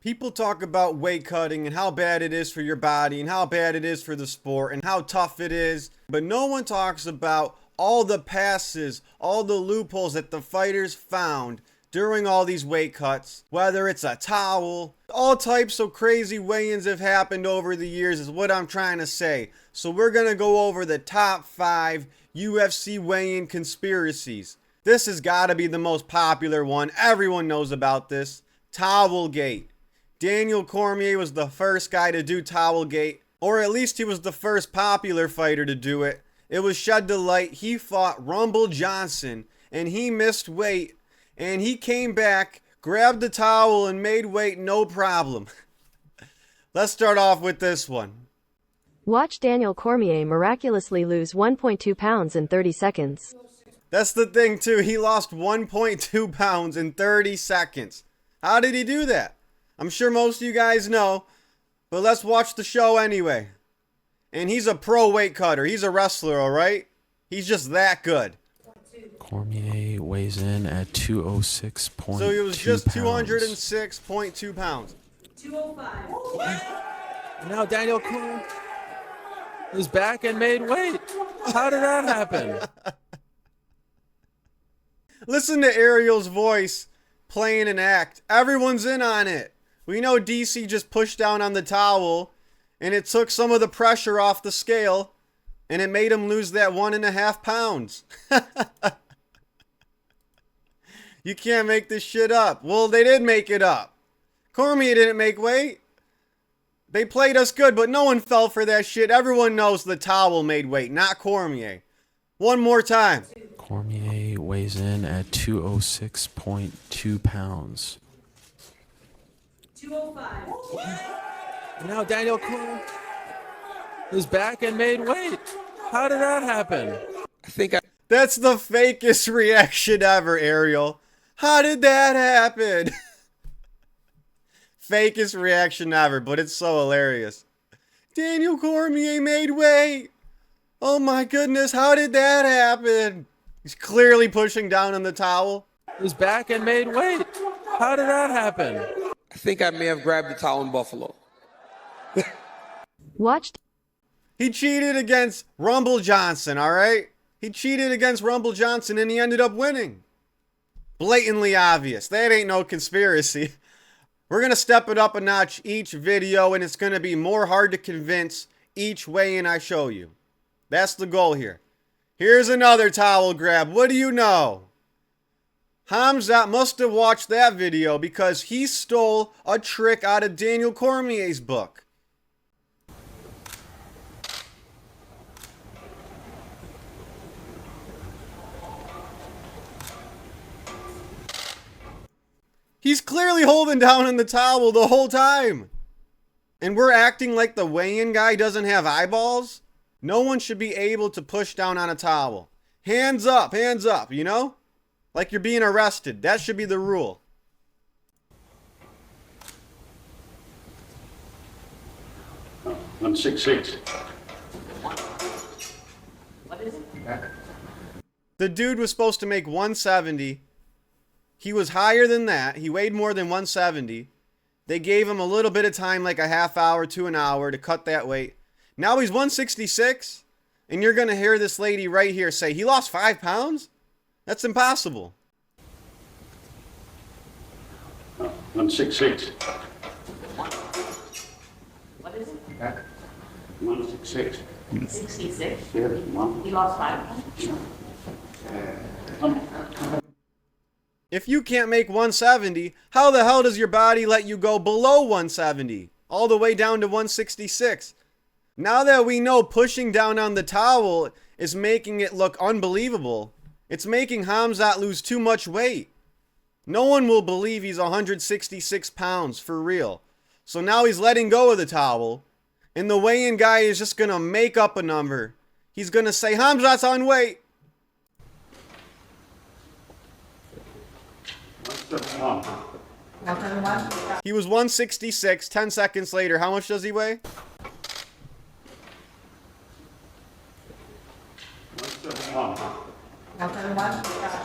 People talk about weight cutting and how bad it is for your body and how bad it is for the sport and how tough it is. But no one talks about all the passes, all the loopholes that the fighters found during all these weight cuts. Whether it's a towel, all types of crazy weigh-ins have happened over the years is what I'm trying to say. So we're going to go over the top 5 UFC weigh-in conspiracies. This has got to be the most popular one. Everyone knows about this. Towelgate. Daniel Cormier was the first guy to do Towelgate, or at least he was the first popular fighter to do it. It was shed to light. He fought Rumble Johnson, and he missed weight, and he came back, grabbed the towel, and made weight no problem. Let's start off with this one. Watch Daniel Cormier miraculously lose 1.2 pounds in 30 seconds. That's the thing, too. He lost 1.2 pounds in 30 seconds. How did he do that? I'm sure most of you guys know, but let's watch the show anyway. And he's a pro weight cutter. He's a wrestler, all right? He's just that good. Cormier weighs in at 206.2 pounds. So he was just 206.2 pounds. 205. Now Daniel Cormier is back and made weight. How did that happen? Listen to Ariel's voice playing an act. Everyone's in on it. We know DC just pushed down on the towel, and it took some of the pressure off the scale, and it made him lose that 1.5 pounds. You can't make this shit up. Well, they did make it up. Cormier didn't make weight. They played us good, but no one fell for that shit. Everyone knows the towel made weight, not Cormier. One more time. Cormier weighs in at 206.2 pounds. 205. Now Daniel Cormier is back and made weight. How did that happen? That's the fakest reaction ever, Ariel. How did that happen? Fakest reaction ever, but it's so hilarious. Daniel Cormier made weight. Oh my goodness, how did that happen? He's clearly pushing down on the towel. Is back and made weight. How did that happen? I think I may have grabbed the towel in Buffalo. Watch. He cheated against Rumble Johnson, all right? He cheated against Rumble Johnson and he ended up winning. Blatantly obvious. That ain't no conspiracy. We're going to step it up a notch each video, and it's going to be more hard to convince each weigh-in I show you. That's the goal here. Here's another towel grab. What do you know? Khamzat must have watched that video because he stole a trick out of Daniel Cormier's book. He's clearly holding down on the towel the whole time. And we're acting like the weigh-in guy doesn't have eyeballs? No one should be able to push down on a towel. Hands up, you know? Like you're being arrested. That should be the rule. Oh, 166. What is it? The dude was supposed to make 170. He was higher than that. He weighed more than 170. They gave him a little bit of time, like a half hour to an hour, to cut that weight. Now he's 166, and you're going to hear this lady right here say, he lost 5 pounds? That's impossible. Oh, 166. What is it? 166. 66. Yeah, one. He lost 5 pounds. If you can't make 170, how the hell does your body let you go below 170? All the way down to 166. Now that we know pushing down on the towel is making it look unbelievable, it's making Khamzat lose too much weight. No one will believe he's 166 pounds for real. So now he's letting go of the towel, and the weigh-in guy is just going to make up a number. He's going to say, Khamzat's on weight. 171. He was 166. 10 seconds later, how much does he weigh? 171.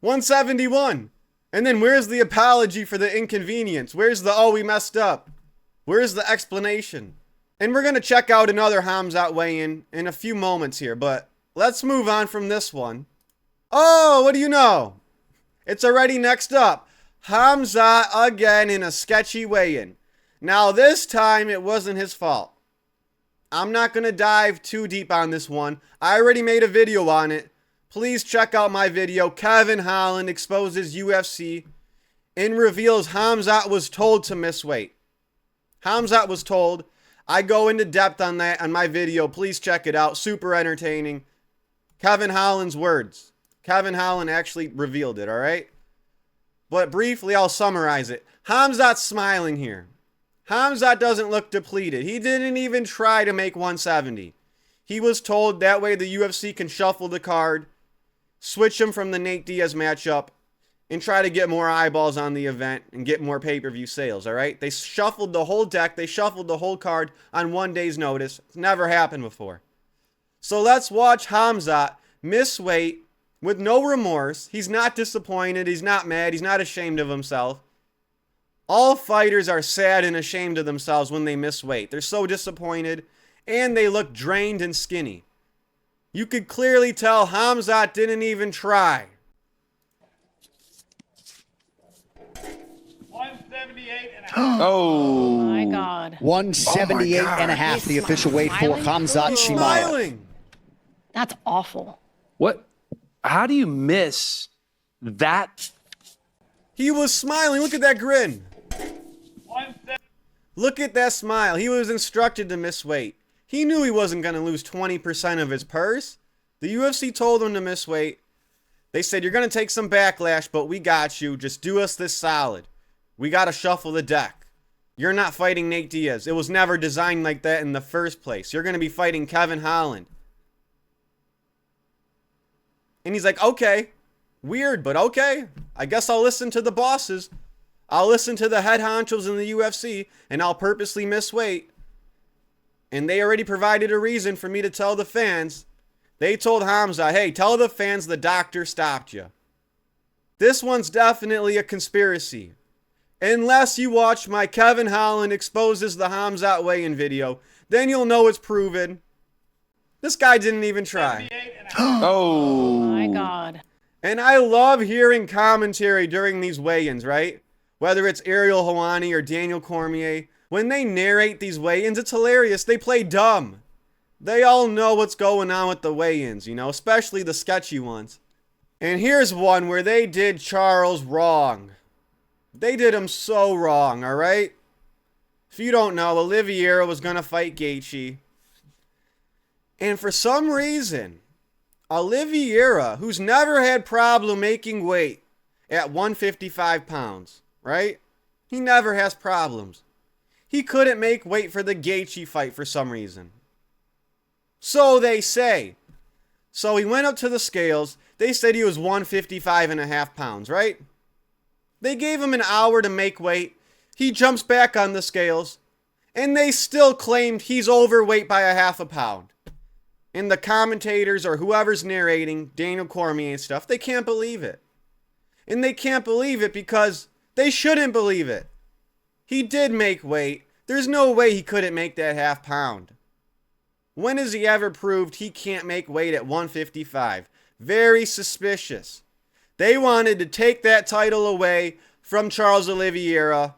171. And then where's the apology for the inconvenience? Where's the, oh, we messed up? Where's the explanation? And we're going to check out another Khamzat weigh-in a few moments here, but let's move on from this one. Oh, what do you know? It's already next up. Khamzat again in a sketchy weigh-in. Now this time it wasn't his fault. I'm not going to dive too deep on this one. I already made a video on it. Please check out my video. Kevin Holland exposes UFC and reveals Khamzat was told to miss weight. Khamzat was told. I go into depth on that on my video. Please check it out. Super entertaining. Kevin Holland's words. Kevin Holland actually revealed it, all right? But briefly, I'll summarize it. Khamzat's smiling here. Khamzat doesn't look depleted. He didn't even try to make 170. He was told that way the UFC can shuffle the card, switch him from the Nate Diaz matchup, and try to get more eyeballs on the event and get more pay-per-view sales, all right? They shuffled the whole deck. They shuffled the whole card on 1 day's notice. It's never happened before. So let's watch Khamzat miss weight with no remorse. He's not disappointed. He's not mad. He's not ashamed of himself. All fighters are sad and ashamed of themselves when they miss weight. They're so disappointed, and they look drained and skinny. You could clearly tell Khamzat didn't even try. 178 and a half. Oh. My God. 178 and a half, the official weight for Khamzat He's Chimaev. smiling. That's awful. What? How do you miss that? He was smiling. Look at that grin. 170. Look at that smile. He was instructed to miss weight. He knew he wasn't going to lose 20% of his purse. The UFC told him to miss weight. They said, you're going to take some backlash, but we got you. Just do us this solid. We got to shuffle the deck. You're not fighting Nate Diaz. It was never designed like that in the first place. You're going to be fighting Kevin Holland. And he's like, okay. Weird, but okay. I guess I'll listen to the bosses. I'll listen to the head honchos in the UFC, and I'll purposely miss weight. And they already provided a reason for me to tell the fans. They told Khamzat, hey, tell the fans the doctor stopped you. This one's definitely a conspiracy. Unless you watch my Kevin Holland exposes the Khamzat weigh-in video, then you'll know it's proven. This guy didn't even try. Oh. My God. And I love hearing commentary during these weigh-ins, right? Whether it's Ariel Helwani or Daniel Cormier. When they narrate these weigh-ins, it's hilarious. They play dumb. They all know what's going on with the weigh-ins, you know, especially the sketchy ones. And here's one where they did Charles wrong. They did him so wrong, all right? If you don't know, Oliveira was going to fight Gaethje. And for some reason, Oliveira, who's never had problem making weight at 155 pounds, right? He never has problems. He couldn't make weight for the Gaethje fight for some reason. So they say. So he went up to the scales. They said he was 155 and a half pounds, right? They gave him an hour to make weight. He jumps back on the scales. And they still claimed he's overweight by a half a pound. And the commentators or whoever's narrating, Daniel Cormier and stuff, they can't believe it. And they can't believe it because they shouldn't believe it. He did make weight. There's no way he couldn't make that half pound. When has he ever proved he can't make weight at 155? Very suspicious. They wanted to take that title away from Charles Oliveira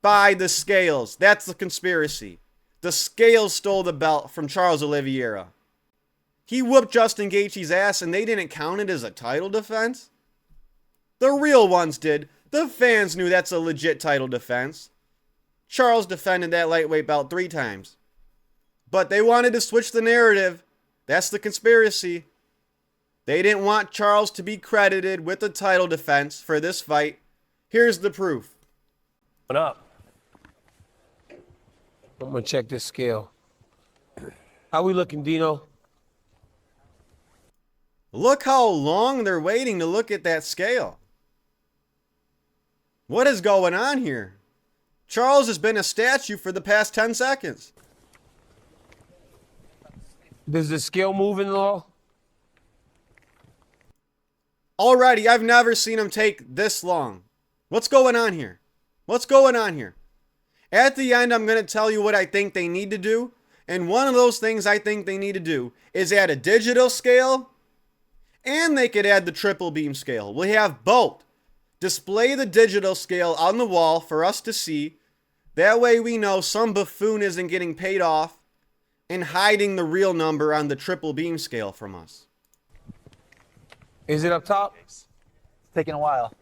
by the scales. That's the conspiracy. The scales stole the belt from Charles Oliveira. He whooped Justin Gaethje's ass and they didn't count it as a title defense? The real ones did. The fans knew that's a legit title defense. Charles defended that lightweight belt 3 times. But they wanted to switch the narrative. That's the conspiracy. They didn't want Charles to be credited with the title defense for this fight. Here's the proof. What up? I'm gonna check this scale. How we looking, Dino? Look how long they're waiting to look at that scale. What is going on here? Charles has been a statue for the past 10 seconds. Does the scale move in all? Already, I've never seen him take this long. What's going on here? What's going on here? At the end, I'm going to tell you what I think they need to do. And one of those things I think they need to do is add a digital scale, and they could add the triple beam scale. We have both. Display the digital scale on the wall for us to see. That way we know some buffoon isn't getting paid off and hiding the real number on the triple beam scale from us. Is it up top? It's taking a while.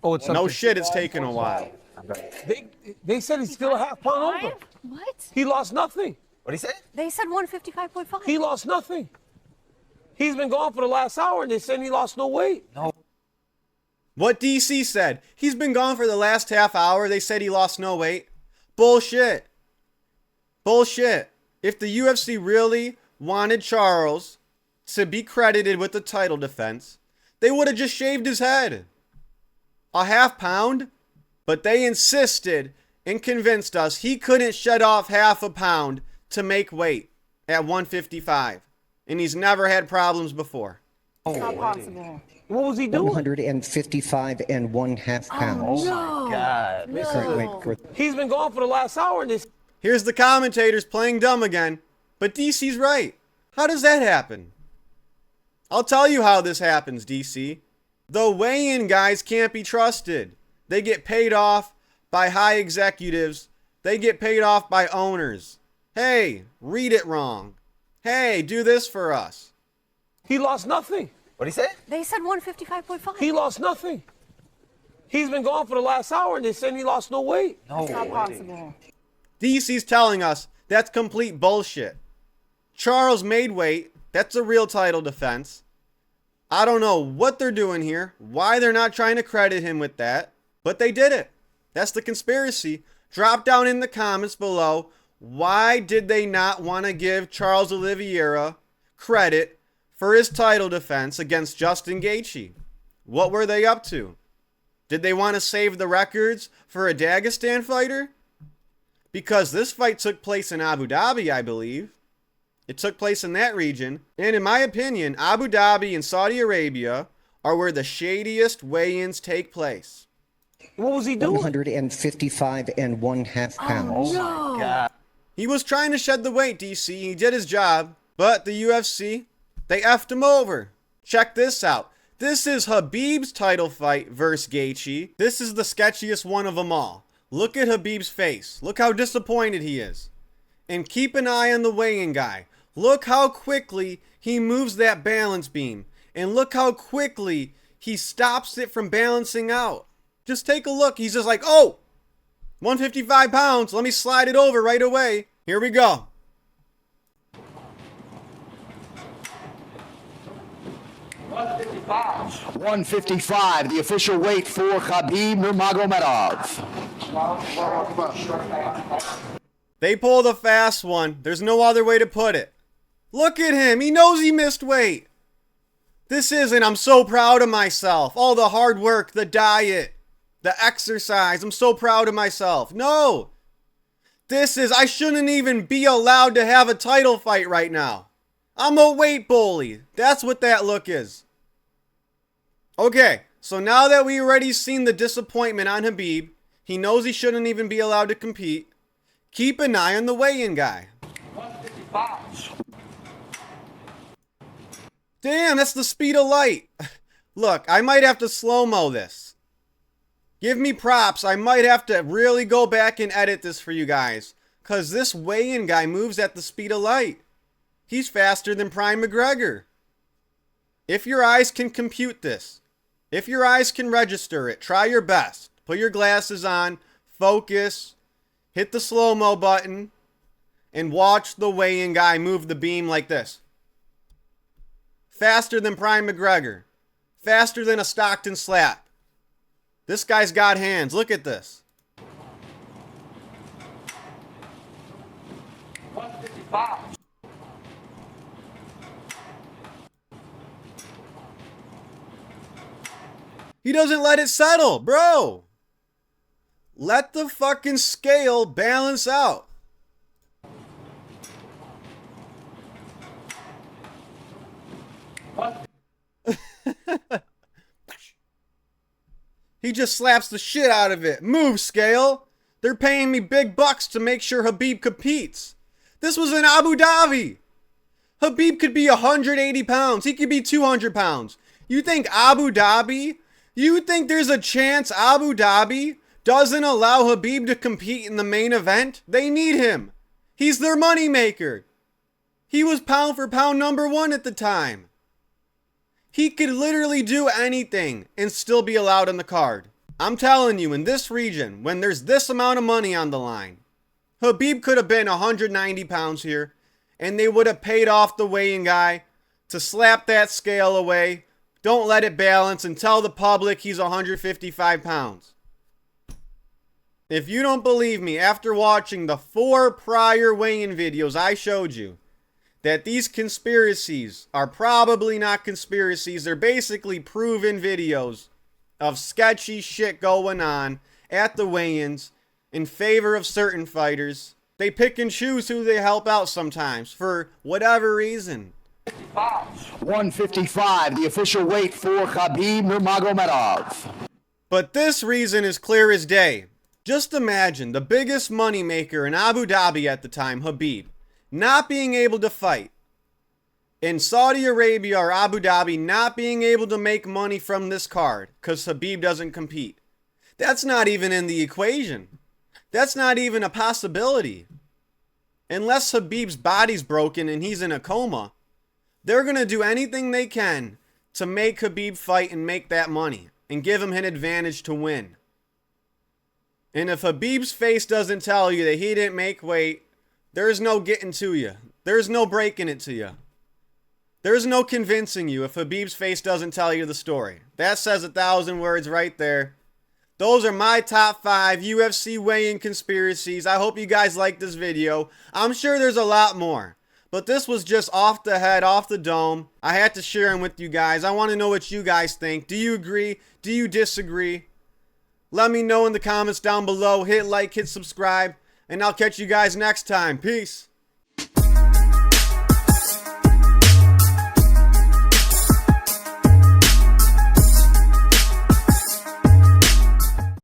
Oh, it's No up shit, it's taking a while. They said he's still a half pound over. What? He lost nothing. What did he say? They said 155.5. He lost nothing. He's been gone for the last hour, and they said he lost no weight. No. What DC said. He's been gone for the last half hour. They said he lost no weight. Bullshit. Bullshit. If the UFC really wanted Charles to be credited with the title defense, they would have just shaved his head. A half pound? But they insisted and convinced us he couldn't shed off half a pound to make weight at 155. And he's never had problems before. It's not possible. What was he doing? 155 and 1/2 pounds. No. God. No. Current weight for He's been gone for the last hour, and they Here's the commentators playing dumb again. But DC's right. How does that happen? I'll tell you how this happens, DC. The weigh-in guys can't be trusted. They get paid off by high executives. They get paid off by owners. Hey, read it wrong. Hey, do this for us. He lost nothing. What did he say? They said 155.5. He lost nothing. He's been gone for the last hour, and they said he lost no weight. It's not possible. DC's telling us that's complete bullshit. Charles made weight. That's a real title defense. I don't know what they're doing here, why they're not trying to credit him with that, but they did it. That's the conspiracy. Drop down in the comments below. Why did they not want to give Charles Oliveira credit for his title defense against Justin Gaethje? What were they up to? Did they want to save the records for a Dagestan fighter? Because this fight took place in Abu Dhabi, I believe. It took place in that region. And in my opinion, Abu Dhabi and Saudi Arabia are where the shadiest weigh-ins take place. What was he doing? 155 and 1/2 pounds. No. He was trying to shed the weight, DC. He did his job. But the UFC, they effed him over. Check this out. This is Khabib's title fight versus Gaethje. This is the sketchiest one of them all. Look at Khabib's face. Look how disappointed he is. And keep an eye on the weigh-in guy. Look how quickly he moves that balance beam. And look how quickly he stops it from balancing out. Just take a look. He's just like, oh, 155 pounds. Let me slide it over right away. Here we go. 155, the official weight for Khabib Nurmagomedov. They pulled a fast one. There's no other way to put it. Look at him. He knows he missed weight. This isn't, I'm so proud of myself. All the hard work, the diet, the exercise. I'm so proud of myself. No. This is, I shouldn't even be allowed to have a title fight right now. I'm a weight bully. That's what that look is. Okay, so now that we already seen the disappointment on Khabib, he knows he shouldn't even be allowed to compete. Keep an eye on the weigh-in guy. 155. Damn, that's the speed of light. Look, I might have to slow-mo this. Give me props. I might have to really go back and edit this for you guys. Because this weigh-in guy moves at the speed of light. He's faster than Prime McGregor. If your eyes can compute this, if your eyes can register it, try your best. Put your glasses on, focus, hit the slow-mo button, and watch the weigh-in guy move the beam like this. Faster than Prime McGregor. Faster than a Stockton slap. This guy's got hands. Look at this. 155. He doesn't let it settle, bro. Let the fucking scale balance out. He just slaps the shit out of it. Move, scale. They're paying me big bucks to make sure Khabib competes. This was in Abu Dhabi. Khabib could be 180 pounds. He could be 200 pounds. You think Abu Dhabi? You think there's a chance Abu Dhabi doesn't allow Khabib to compete in the main event? They need him. He's their moneymaker. He was pound for pound #1 at the time. He could literally do anything and still be allowed on the card. I'm telling you, in this region, when there's this amount of money on the line, Khabib could have been 190 pounds here, and they would have paid off the weighing guy to slap that scale away, don't let it balance, and tell the public he's 155 pounds. If you don't believe me, after watching the 4 prior weigh-in videos I showed you, that these conspiracies are probably not conspiracies, they're basically proven videos of sketchy shit going on at the weigh-ins in favor of certain fighters. They pick and choose who they help out sometimes for whatever reason. 155, the official weight for Khabib Nurmagomedov. But this reason is clear as day. Just imagine the biggest moneymaker in Abu Dhabi at the time, Khabib, not being able to fight. In Saudi Arabia or Abu Dhabi not being able to make money from this card because Khabib doesn't compete. That's not even in the equation. That's not even a possibility. Unless Khabib's body's broken and he's in a coma, they're going to do anything they can to make Khabib fight and make that money and give him an advantage to win. And if Khabib's face doesn't tell you that he didn't make weight, there's no getting to you. There's no breaking it to you. There's no convincing you if Khabib's face doesn't tell you the story. That says 1,000 words right there. Those are my top 5 UFC weigh-in conspiracies. I hope you guys liked this video. I'm sure there's a lot more. But this was just off the head, off the dome. I had to share them with you guys. I want to know what you guys think. Do you agree? Do you disagree? Let me know in the comments down below. Hit like, hit subscribe. And I'll catch you guys next time. Peace.